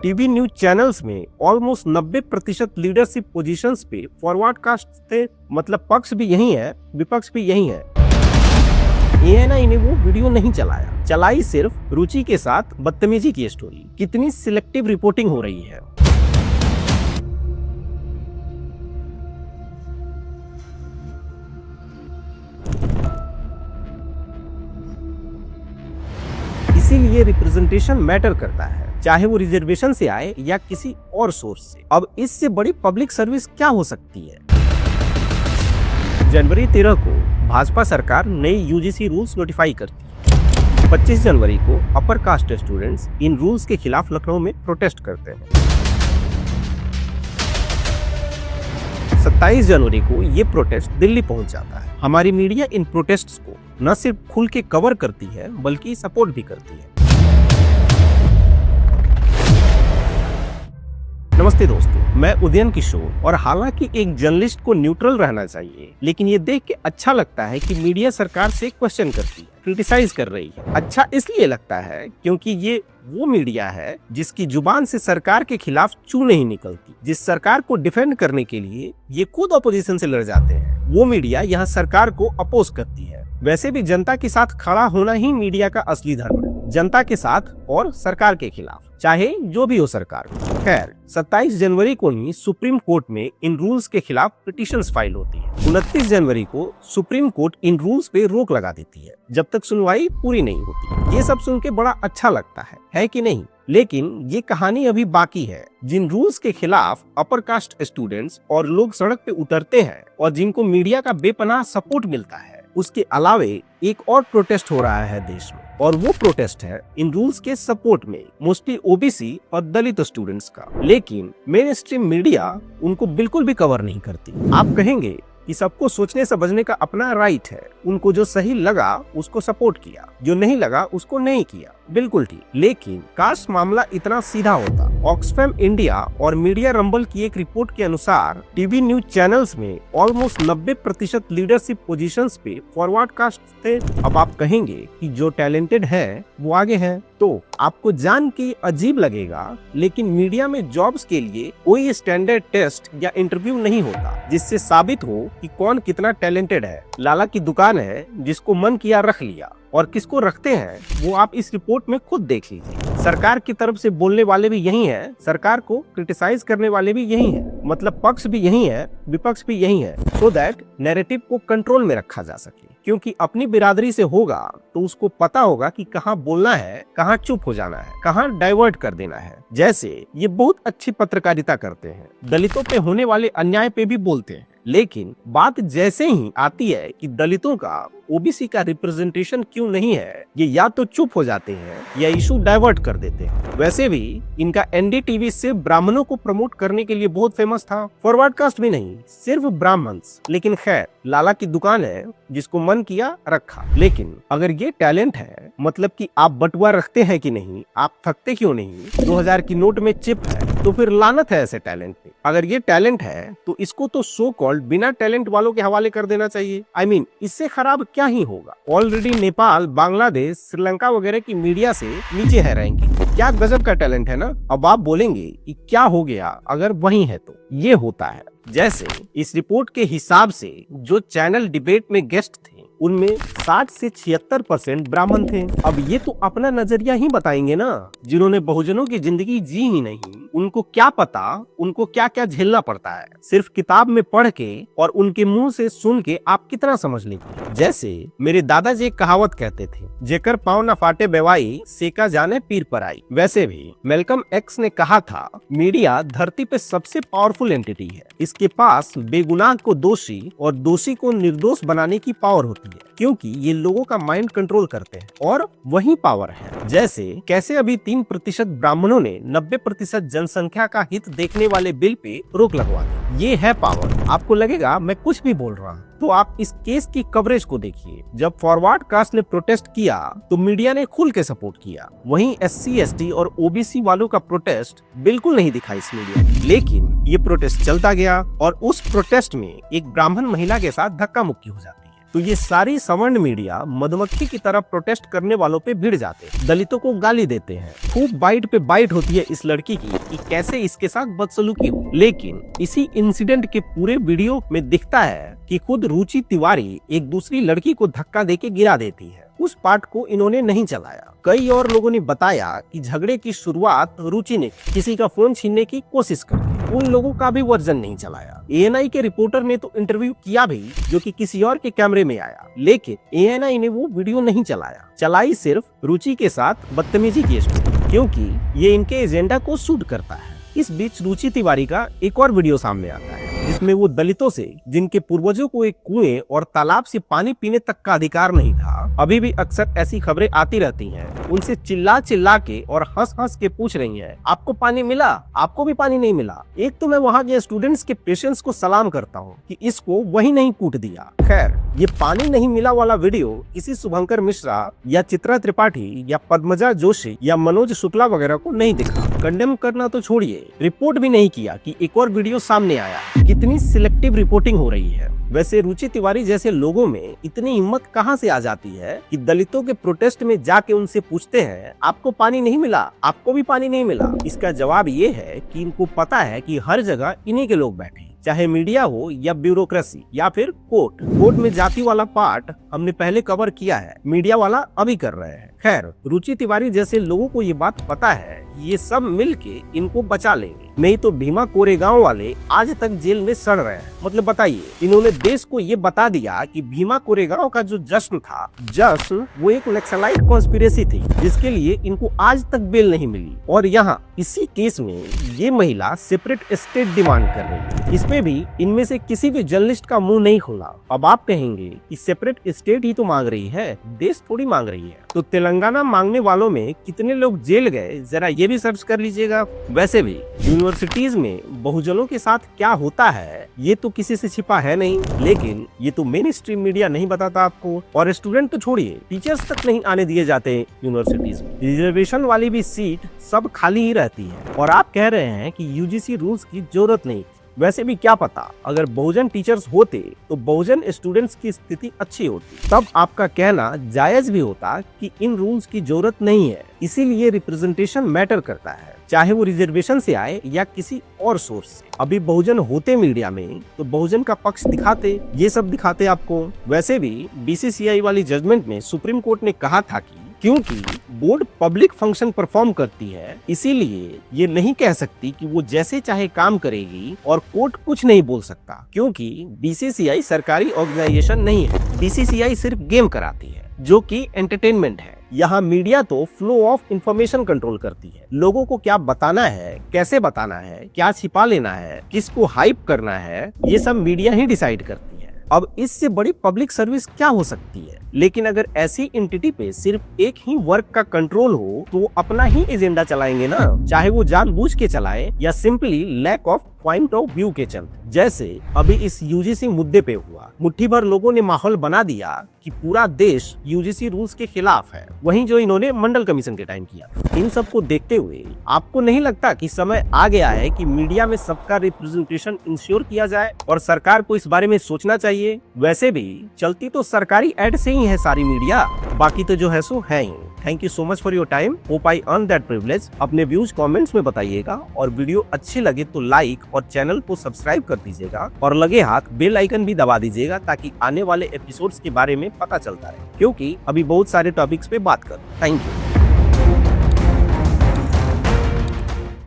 TV news channels में almost 90% leadership positions पे forward cast थे। मतलब पक्ष भी यही है, विपक्ष भी यही है। एएनआई ने वो वीडियो नहीं चलाई सिर्फ रुचि के साथ बदतमीजी की स्टोरी। कितनी सिलेक्टिव रिपोर्टिंग हो रही है। इसीलिए रिप्रेजेंटेशन मैटर करता है, चाहे वो रिजर्वेशन से आए या किसी और सोर्स से। अब इससे बड़ी पब्लिक सर्विस क्या हो सकती है। जनवरी 13 को भाजपा सरकार नई यूजीसी रूल्स नोटिफाई करती है। 25 जनवरी को upper caste students in rules के खिलाफ लखनऊ में प्रोटेस्ट करते हैं। 27 जनवरी को ये प्रोटेस्ट दिल्ली पहुंच जाता है। हमारी मीडिया इन प्रोटेस्ट्स को न सिर्फ खुल के कवर करती है बल्कि सपोर्ट भी करती है। नमस्ते दोस्तों, मैं उदयन किशोर। और हालांकि एक जर्नलिस्ट को न्यूट्रल रहना चाहिए, लेकिन ये देख के अच्छा लगता है कि मीडिया सरकार से क्वेश्चन करती है, क्रिटिसाइज कर रही है। अच्छा इसलिए लगता है क्योंकि ये वो मीडिया है जिसकी जुबान से सरकार के खिलाफ चू नहीं निकलती। जिस सरकार को डिफेंड करने के लिए ये खुद अपोजिशन से लड़ जाते हैं, वो मीडिया यहाँ सरकार को अपोज करती है। वैसे भी जनता के साथ खड़ा होना ही मीडिया का असली धर्म है, जनता के साथ और सरकार के खिलाफ, चाहे जो भी हो सरकार। खैर, 27 जनवरी को ही सुप्रीम कोर्ट में इन रूल्स के खिलाफ पिटीशंस फाइल होती है। 29 जनवरी को सुप्रीम कोर्ट इन रूल्स पे रोक लगा देती है जब तक सुनवाई पूरी नहीं होती। ये सब सुन के बड़ा अच्छा लगता है कि नहीं? लेकिन ये कहानी अभी बाकी है। जिन रूल्स के खिलाफ अपर कास्ट स्टूडेंट्स और लोग सड़क पे उतरते हैं और जिनको मीडिया का बेपनाह सपोर्ट मिलता है, उसके अलावे एक और प्रोटेस्ट हो रहा है देश में, और वो प्रोटेस्ट है इन रूल्स के सपोर्ट में, मोस्टली ओबीसी और दलित स्टूडेंट्स का। लेकिन मेन स्ट्रीम मीडिया उनको बिल्कुल भी कवर नहीं करती। आप कहेंगे कि सबको सोचने समझने का अपना राइट है, उनको जो सही लगा उसको सपोर्ट किया, जो नहीं लगा उसको नहीं किया, बिल्कुल ठीक। लेकिन कास्ट मामला इतना सीधा होता? ऑक्सफैम इंडिया और मीडिया रंबल की एक रिपोर्ट के अनुसार टीवी न्यूज चैनल्स में ऑलमोस्ट 90% लीडरशिप पोजीशंस पे फॉरवर्ड कास्ट थे। अब आप कहेंगे कि जो टैलेंटेड है वो आगे है, तो आपको जान के अजीब लगेगा, लेकिन मीडिया में जॉब्स के लिए कोई स्टैंडर्ड टेस्ट या इंटरव्यू नहीं होता जिससे साबित हो कि कौन कितना टैलेंटेड है। लाला की दुकान है, जिसको मन किया रख लिया, और किसको रखते हैं वो आप इस रिपोर्ट में खुद देख लीजिए। सरकार की तरफ से बोलने वाले भी यही हैं, सरकार को क्रिटिसाइज करने वाले भी यही हैं। मतलब पक्ष भी यही है, विपक्ष भी यही है, सो दैट नैरेटिव को कंट्रोल में रखा जा सके। क्योंकि अपनी बिरादरी से होगा तो उसको पता होगा कि कहाँ बोलना है, कहाँ चुप हो जाना है, कहाँ डाइवर्ट कर देना है। जैसे ये बहुत अच्छी पत्रकारिता करते हैं, दलितों पे होने वाले अन्याय पे भी बोलते हैं, लेकिन बात जैसे ही आती है कि दलितों का, ओबीसी का रिप्रेजेंटेशन क्यों नहीं है, ये या तो चुप हो जाते हैं या इशू डाइवर्ट कर देते हैं। वैसे भी इनका एनडीटीवी सिर्फ ब्राह्मणों को प्रमोट करने के लिए बहुत फेमस था, फॉरवर्ड कास्ट भी नहीं, सिर्फ ब्राह्मण्स। लेकिन खैर, लाला की दुकान है, जिसको मन किया रखा। लेकिन अगर ये टैलेंट है, मतलब कि आप बटुआ रखते हैं कि नहीं, आप थकते क्यों नहीं, 2000 की नोट में चिप है, तो फिर लानत है ऐसे टैलेंट पे। अगर ये टैलेंट है तो इसको तो सो कॉल्ड बिना टैलेंट वालों के हवाले कर देना चाहिए। I mean, इससे खराब क्या ही होगा। ऑलरेडी नेपाल, बांग्लादेश, श्रीलंका वगैरह की मीडिया से नीचे है रैंकिंग। क्या गजब का टैलेंट है ना। अब आप बोलेंगे कि क्या हो गया अगर वही है, तो ये होता है। जैसे इस रिपोर्ट के हिसाब से जो चैनल डिबेट में गेस्ट थे, उनमें 60 से 76% ब्राह्मण थे। अब ये तो अपना नजरिया ही बताएंगे ना, जिन्होंने बहुजनों की जिंदगी जी ही नहीं, उनको क्या पता उनको क्या क्या झेलना पड़ता है। सिर्फ किताब में पढ़ के और उनके मुंह से सुन के आप कितना समझ लेंगे। जैसे मेरे दादाजी एक कहावत कहते थे, जेकर पाँव न फाटे बेवाई, सेका जाने पीर पर आई। वैसे भी मेलकम एक्स ने कहा था, मीडिया धरती पे सबसे पावरफुल एंटिटी है। इसके पास बेगुनाह को दोषी और दोषी को निर्दोष बनाने की पावर होती है, क्योंकि ये लोगों का माइंड कंट्रोल करते हैं, और वही पावर है। जैसे कैसे अभी 3% ब्राह्मणों ने 90% जनसंख्या का हित देखने वाले बिल पे रोक लगवा दी। ये है पावर। आपको लगेगा मैं कुछ भी बोल रहा हूँ, तो आप इस केस की कवरेज को देखिए। जब फॉरवर्ड कास्ट ने प्रोटेस्ट किया तो मीडिया ने खुल के सपोर्ट किया। वहीं एससी, एसटी और ओबीसी वालों का प्रोटेस्ट बिल्कुल नहीं दिखा इस मीडिया ने। लेकिन ये प्रोटेस्ट चलता गया और उस प्रोटेस्ट में एक ब्राह्मण महिला के साथ धक्का मुक्की हो जाती है। तो ये सारी सवर्ण मीडिया मधुमक्खी की तरह प्रोटेस्ट करने वालों पे भिड़ जाते, दलितों को गाली देते हैं। खूब बाइट पे बाइट होती है इस लड़की की कि कैसे इसके साथ बदसलूकी हो। लेकिन इसी इंसिडेंट के पूरे वीडियो में दिखता है कि खुद रुचि तिवारी एक दूसरी लड़की को धक्का देके गिरा देती है। उस पार्ट को इन्होंने नहीं चलाया। कई और लोगों ने बताया कि झगड़े की शुरुआत रुचि ने किसी का फोन छीनने की कोशिश कर दी। उन लोगों का भी वर्जन नहीं चलाया। ANI के रिपोर्टर ने तो इंटरव्यू किया भी, जो कि किसी और के कैमरे में आया, लेकिन ANI ने वो वीडियो नहीं चलाया। चलाई सिर्फ रुचि के साथ बदतमीजी की स्टोरी, क्योंकि ये इनके एजेंडा को सूट करता है। इस बीच रुचि तिवारी का एक और वीडियो सामने आता है जिसमें वो दलितों से, जिनके पूर्वजों को एक कुएं और तालाब से पानी पीने तक का अधिकार नहीं था, अभी भी अक्सर ऐसी खबरें आती रहती हैं, उनसे चिल्ला चिल्ला के और हंस हंस के पूछ रही हैं, आपको पानी मिला? आपको भी पानी नहीं मिला? एक तो मैं वहाँ के स्टूडेंट्स के पेशेंस को सलाम करता हूँ कि इसको वही नहीं कूट दिया। खैर, ये पानी नहीं मिला वाला वीडियो किसी शुभंकर मिश्रा या चित्रा त्रिपाठी या पद्मजा जोशी या मनोज शुक्ला वगैरह को नहीं दिखा। कंडेम करना तो छोड़िए, रिपोर्ट भी नहीं किया कि एक और वीडियो सामने आया। कितनी सिलेक्टिव रिपोर्टिंग हो रही है। वैसे रुचि तिवारी जैसे लोगों में इतनी हिम्मत कहां से आ जाती है कि दलितों के प्रोटेस्ट में जाके उनसे पूछते हैं, आपको पानी नहीं मिला? आपको भी पानी नहीं मिला? इसका जवाब ये है कि इनको पता है कि हर जगह इन्हीं के लोग बैठे, चाहे मीडिया हो या ब्यूरोक्रेसी या फिर कोर्ट। कोर्ट में जाति वाला पार्ट हमने पहले कवर किया है, मीडिया वाला अभी कर रहे हैं। खैर, रुचि तिवारी जैसे लोगों को ये बात पता है, ये सब मिलके इनको बचा लेंगे, नहीं तो भीमा कोरेगांव वाले आज तक जेल में सड़ रहे हैं। मतलब बताइए, इन्होंने देश को ये बता दिया कि भीमा कोरेगांव का जो जश्न था, वो एक नक्सलाइट कॉन्स्पिरेसी थी, जिसके लिए इनको आज तक बेल नहीं मिली। और यहाँ इसी केस में ये महिला सेपरेट स्टेट डिमांड कर रही है। इसमें भी इनमें से किसी भी जर्नलिस्ट का मुंह नहीं खुला। अब आप कहेंगे कि सेपरेट स्टेट ही तो मांग रही है, देश थोड़ी मांग रही है। तो तेलंगाना मांगने वालों में कितने लोग जेल गए, जरा ये भी सर्च कर लीजिएगा। वैसे भी यूनिवर्सिटीज में बहुजनों के साथ क्या होता है, ये तो किसी से छिपा है नहीं, लेकिन ये तो मेन स्ट्रीम मीडिया नहीं बताता आपको। और स्टूडेंट तो छोड़िए, टीचर्स तक नहीं आने दिए जाते यूनिवर्सिटीज में। रिजर्वेशन वाली भी सीट सब खाली ही रहती है। और आप कह रहे हैं कि UGC रूल्स की जरूरत नहीं। वैसे भी क्या पता, अगर बहुजन टीचर्स होते तो बहुजन स्टूडेंट्स की स्थिति अच्छी होती। तब आपका कहना जायज भी होता कि इन रूल्स की जरूरत नहीं है। इसीलिए रिप्रेजेंटेशन मैटर करता है, चाहे वो रिजर्वेशन से आए या किसी और सोर्स से। अभी बहुजन होते मीडिया में तो बहुजन का पक्ष दिखाते, ये सब दिखाते आपको। वैसे भी BCCI वाली जजमेंट में सुप्रीम कोर्ट ने कहा था कि क्योंकि बोर्ड पब्लिक फंक्शन परफॉर्म करती है, इसीलिए ये नहीं कह सकती कि वो जैसे चाहे काम करेगी और कोर्ट कुछ नहीं बोल सकता, क्योंकि BCCI सरकारी ऑर्गेनाइजेशन नहीं है। BCCI सिर्फ गेम कराती है, जो कि एंटरटेनमेंट है। यहाँ मीडिया तो फ्लो ऑफ इंफॉर्मेशन कंट्रोल करती है। लोगों को क्या बताना है, कैसे बताना है, क्या छिपा लेना है, किसको हाइप करना है, ये सब मीडिया ही डिसाइड करती है। अब इससे बड़ी पब्लिक सर्विस क्या हो सकती है। लेकिन अगर ऐसी एंटिटी पे सिर्फ एक ही वर्ग का कंट्रोल हो तो वो अपना ही एजेंडा चलाएंगे ना, चाहे वो जानबूझ के चलाए या simply lack of point of view के चलते। जैसे अभी इस UGC मुद्दे पे हुआ, मुट्ठी भर लोगों ने माहौल बना दिया कि पूरा देश UGC रूल्स के खिलाफ है, वहीं जो इन्होंने मंडल कमीशन के टाइम किया। इन सब को देखते हुए आपको नहीं लगता कि समय आ गया है कि मीडिया में सबका रिप्रेजेंटेशन इंश्योर किया जाए और सरकार को इस बारे में सोचना चाहिए। वैसे भी चलती तो सरकारी एड से ही है सारी मीडिया, बाकी तो जो है सो है ही। Thank you so much for your time. Hope I earn that privilege. अपने व्यूज कमेंट्स में बताइएगा और वीडियो अच्छी लगे तो लाइक और चैनल को सब्सक्राइब कर दीजिएगा और लगे हाथ बेल आइकन भी दबा दीजिएगा ताकि आने वाले एपिसोड्स के बारे में पता चलता रहे, क्योंकि अभी बहुत सारे टॉपिक्स पे बात कर। Thank you.